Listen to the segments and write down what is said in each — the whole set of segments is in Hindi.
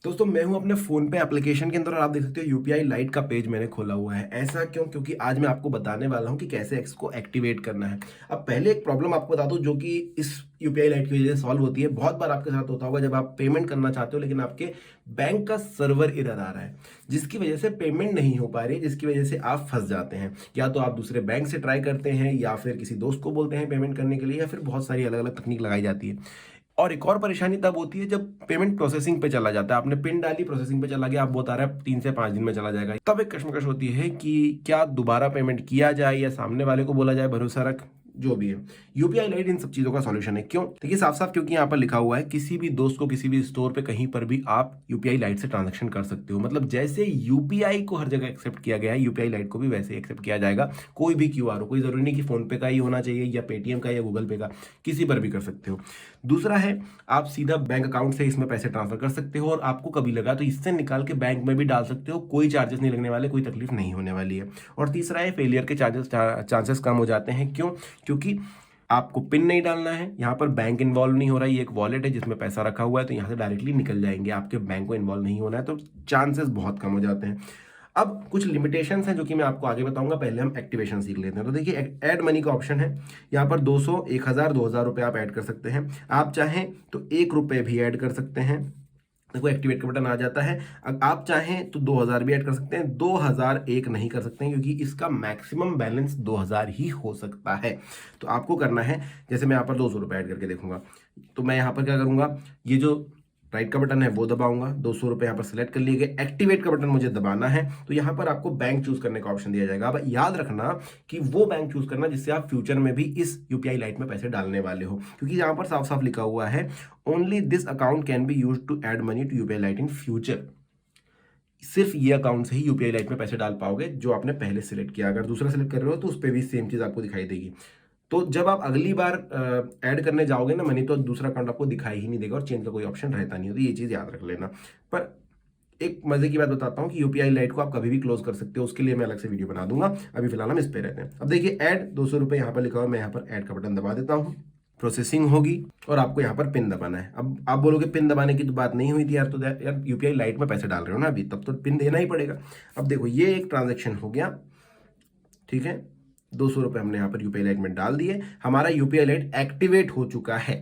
दोस्तों मैं हूं अपने फ़ोन पे एप्लीकेशन के अंदर और आप देख सकते हो यूपीआई लाइट का पेज मैंने खोला हुआ है। ऐसा क्यों? क्योंकि आज मैं आपको बताने वाला हूं कि कैसे इसको एक्टिवेट करना है। अब पहले एक प्रॉब्लम आपको बता दूं जो कि इस यूपीआई लाइट की वजह से सॉल्व होती है। बहुत बार आपके साथ होता होगा जब आप पेमेंट करना चाहते हो लेकिन आपके बैंक का सर्वर एरर आ रहा है, जिसकी वजह से पेमेंट नहीं हो पा रही है, जिसकी वजह से आप फंस जाते हैं। या तो आप दूसरे बैंक से ट्राई करते हैं या फिर किसी दोस्त को बोलते हैं पेमेंट करने के लिए, या फिर बहुत सारी अलग अलग तकनीक लगाई जाती है। और एक और परेशानी तब होती है जब पेमेंट प्रोसेसिंग पे चला जाता है। आपने पिन डाली, प्रोसेसिंग पे चला गया, आप बता रहा है 3 से 5 दिन में चला जाएगा। तब एक कश्मकश होती है कि क्या दोबारा पेमेंट किया जाए या सामने वाले को बोला जाए भरोसा रख, जो भी है। यूपीआई लाइट इन सब चीजों का सॉल्यूशन है। क्यों? देखिए साफ साफ, क्योंकि यहाँ पर लिखा हुआ है किसी भी दोस्त को किसी भी स्टोर पे कहीं पर भी आप यूपीआई लाइट से ट्रांजैक्शन कर सकते हो। मतलब जैसे यूपीआई को हर जगह एक्सेप्ट किया गया है, यूपीआई लाइट को भी वैसे ही एक्सेप्ट किया जाएगा। कोई भी क्यूआर हो, कोई जरूरी नहीं कि फोन पे का ही होना चाहिए या पेटीएम का या गूगल पे का, किसी पर भी कर सकते हो। दूसरा है, आप सीधा बैंक अकाउंट से इसमें पैसे ट्रांसफर कर सकते हो और आपको कभी लगा तो इससे निकाल के बैंक में भी डाल सकते हो। कोई चार्जेस नहीं लगने वाले, कोई तकलीफ नहीं होने वाली है। और तीसरा है, फेलियर के चांसेस कम हो जाते हैं। क्यों? क्योंकि आपको पिन नहीं डालना है, यहाँ पर बैंक इन्वॉल्व नहीं हो रहा है। ये एक वॉलेट है जिसमें पैसा रखा हुआ है, तो यहाँ से डायरेक्टली निकल जाएंगे, आपके बैंक को इन्वॉल्व नहीं होना है, तो चांसेस बहुत कम हो जाते हैं। अब कुछ लिमिटेशंस हैं जो कि मैं आपको आगे बताऊंगा। पहले हम एक्टिवेशन सीख लेते हैं। तो देखिए, ऐड मनी का ऑप्शन है। यहाँ पर 200, 1000, 2000 रुपये आप ऐड कर सकते हैं। आप चाहें तो 1 रुपये भी ऐड कर सकते हैं। देखो एक्टिवेट का बटन आ जाता है। अगर आप चाहें तो 2000 भी ऐड कर सकते हैं। 2001 नहीं कर सकते हैं क्योंकि इसका मैक्सिमम बैलेंस 2000 ही हो सकता है। तो आपको करना है, जैसे मैं यहाँ पर 200 रुपये ऐड करके देखूंगा, तो मैं यहाँ पर क्या करूंगा, ये जो राइट का बटन है वो दबाऊंगा। 200 रुपये यहाँ पर सिलेक्ट कर लिए गए। एक्टिवेट का बटन मुझे दबाना है, तो यहाँ पर आपको बैंक चूज करने का ऑप्शन दिया जाएगा। अब याद रखना कि वो बैंक चूज करना जिससे आप फ्यूचर में भी इस यूपीआई लाइट में पैसे डालने वाले हो, क्योंकि यहाँ पर साफ साफ लिखा हुआ है only this account can be use to add money to UPI lite in future. सिर्फ ये अकाउंट से ही यूपीआई लाइट में पैसे डाल पाओगे जो आपने पहले सिलेक्ट किया। अगर दूसरा सिलेक्ट कर रहे हो तो उस पर भी सेम चीज आपको दिखाई देगी। तो जब आप अगली बार ऐड करने जाओगे ना मनी, तो दूसरा अकाउंट आपको दिखाई ही नहीं देगा और चेंज का कोई ऑप्शन रहता नहीं है। तो ये चीज याद रख लेना। पर एक मजे की बात बताता हूँ कि यूपीआई लाइट को आप कभी भी क्लोज कर सकते हो, उसके लिए मैं अलग से वीडियो बना दूंगा। अभी फिलहाल हम इस पे रहते हैं। अब देखिए, ऐड 200 रुपये यहाँ पर लिखा हुआ है। मैं यहाँ पर ऐड का बटन दबा देता हूँ। प्रोसेसिंग होगी और आपको यहाँ पर पिन दबाना है। अब आप बोलोगे पिन दबाने की तो बात नहीं हुई थी यार, तो यार यूपीआई लाइट में पैसे डाल रहे हो ना अभी, तब तो पिन देना ही पड़ेगा। अब देखो, ये एक ट्रांजेक्शन हो गया, ठीक है। 200 रुपये हमने यहाँ पर यूपीआई लाइट में डाल दिए। हमारा यूपीआई लाइट एक्टिवेट हो चुका है।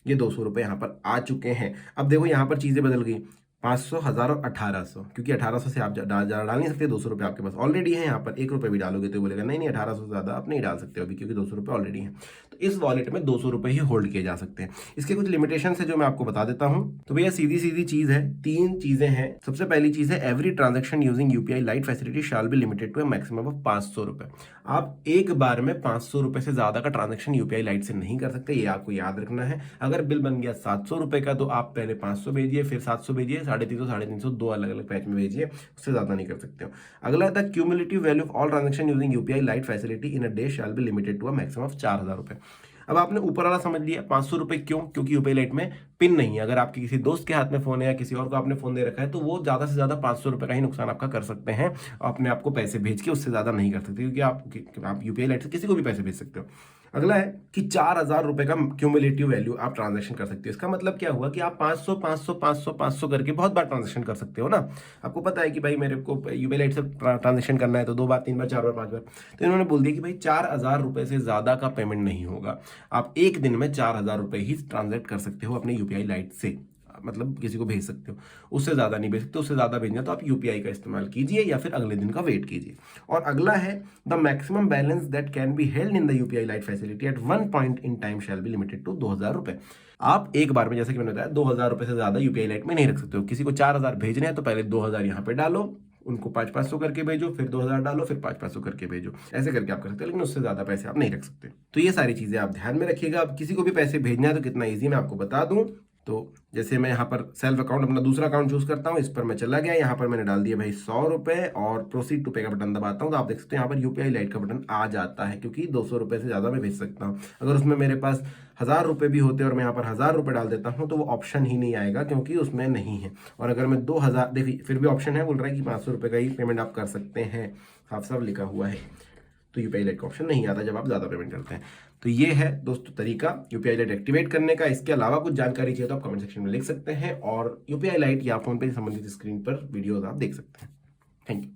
ये 200 रुपये यहाँ पर आ चुके हैं। अब देखो यहाँ पर चीजें बदल गई। 500, 1000 और 1800, क्योंकि 1800 से आप डाल नहीं सकते। 200 रुपये आपके पास ऑलरेडी है। यहाँ पर 1 रुपये भी डालोगे तो बोलेगा नहीं नहीं, 1800 से ज्यादा आप नहीं डाल सकते अभी, क्योंकि 200 रुपये ऑलरेडी है। तो इस वॉलेट में 200 रुपये ही होल्ड किए जा सकते हैं। इसके कुछ लिमिटेशन है जो मैं आपको बता देता हूँ। तो भैया सीधी सीधी चीज है, 3 चीजें हैं। सबसे पहली चीज है, every transaction using UPI lite facility shall be limited to maximum of 500 रुपये। आप एक बार में 500 रुपये से ज्यादा का ट्रांजेक्शन यूपीआई लाइट से नहीं कर सकते, ये आपको याद रखना है। अगर बिल बन गया 700 रुपये का, तो आप पहले 500 भेजिए, फिर 700 भेजिए, 350, 350, दो अलग अलग पैच में भेजिए, उससे ज्यादा नहीं कर सकते हो। अगला था, cumulative value of all transaction using UPI lite facility in a day shall be limited to a maximum of 4000 रुपये। अब आपने ऊपर वाला समझ लिया, 500 रुपये क्यों? क्योंकि यूपीआई लाइट में पिन नहीं है। अगर आपके किसी दोस्त के हाथ में फोन है या किसी और को आपने फोन दे रखा है, तो वो ज्यादा से ज्यादा 500 रुपये का ही नुकसान आपका कर सकते हैं अपने आपको पैसे भेज के, उससे ज्यादा नहीं कर सकते, क्योंकि आप यूपीआई लाइट से किसी को भी पैसे भेज सकते हो। अगला है कि 4000 रुपये का क्यूमुलेटिव वैल्यू आप ट्रांजेक्शन कर सकते हो। इसका मतलब क्या हुआ कि आप 500 500 500 500 करके बहुत बार ट्रांजेक्शन कर सकते हो ना। आपको पता है कि भाई मेरे को यूपीआई लाइट से ट्रांजेक्शन करना है तो 2 बार, 3 बार, 4 बार, 5 बार। तो इन्होंने बोल दिया कि भाई 4000 रुपये से ज्यादा का पेमेंट नहीं होगा। आप एक दिन में 4000 रुपये ही ट्रांजेक्ट कर सकते हो अपने यूपीआई लाइट से, मतलब किसी को भेज सकते हो। उससे ज्यादा नहीं भेज सकते। उससे ज्यादा भेजना तो आप यूपीआई का इस्तेमाल कीजिए या फिर अगले दिन का वेट कीजिए। और अगला है, the maximum balance that can be held in the UPI lite facility at one point in time shall be limited to 2000 रुपये। आप एक बार में, जैसे कि मैंने बताया, 2000 रुपये से ज्यादा यूपीआई लाइट में नहीं रख सकते हो। किसी को 4000 भेजने हैं तो पहले 2000 यहाँ पे डालो, उनको 500 करके भेजो, फिर 2000 डालो, फिर 500 करके भेजो। ऐसे करके आप कर सकते हो, लेकिन उससे ज्यादा पैसे आप नहीं रख सकते। तो ये सारी चीजें आप ध्यान में रखिएगा। अब किसी को भी पैसे भेजना है तो कितना ईजी मैं आपको बता दूं। तो जैसे मैं यहाँ पर सेल्फ अकाउंट, अपना दूसरा अकाउंट चूज करता हूँ, इस पर मैं चला गया। यहाँ पर मैंने डाल दिया भाई 100 रुपये और प्रोसीड टू पे का बटन दबाता हूँ, तो आप देख सकते हो यहाँ पर यूपीआई लाइट का बटन आ जाता है, क्योंकि 200 रुपये से ज्यादा मैं भेज सकता हूँ। अगर उसमें मेरे पास 1000 रुपये भी होते और मैं यहाँ पर 1000 रुपये डाल देता हूँ, तो वो ऑप्शन ही नहीं आएगा, क्योंकि उसमें नहीं है। और अगर मैं 2000, देखिए फिर भी ऑप्शन है, बोल रहा है कि 500 रुपये का ही पेमेंट आप कर सकते हैं, साफ साफ लिखा हुआ है। तो यूपीआई लाइट का ऑप्शन नहीं आता जब आप ज्यादा पेमेंट करते हैं। तो ये है दोस्तों तरीका यूपीआई लाइट एक्टिवेट करने का। इसके अलावा कुछ जानकारी चाहिए तो आप कमेंट सेक्शन में लिख सकते हैं, और यूपीआई लाइट या फोन पे से संबंधित स्क्रीन पर वीडियोस आप देख सकते हैं। Thank you.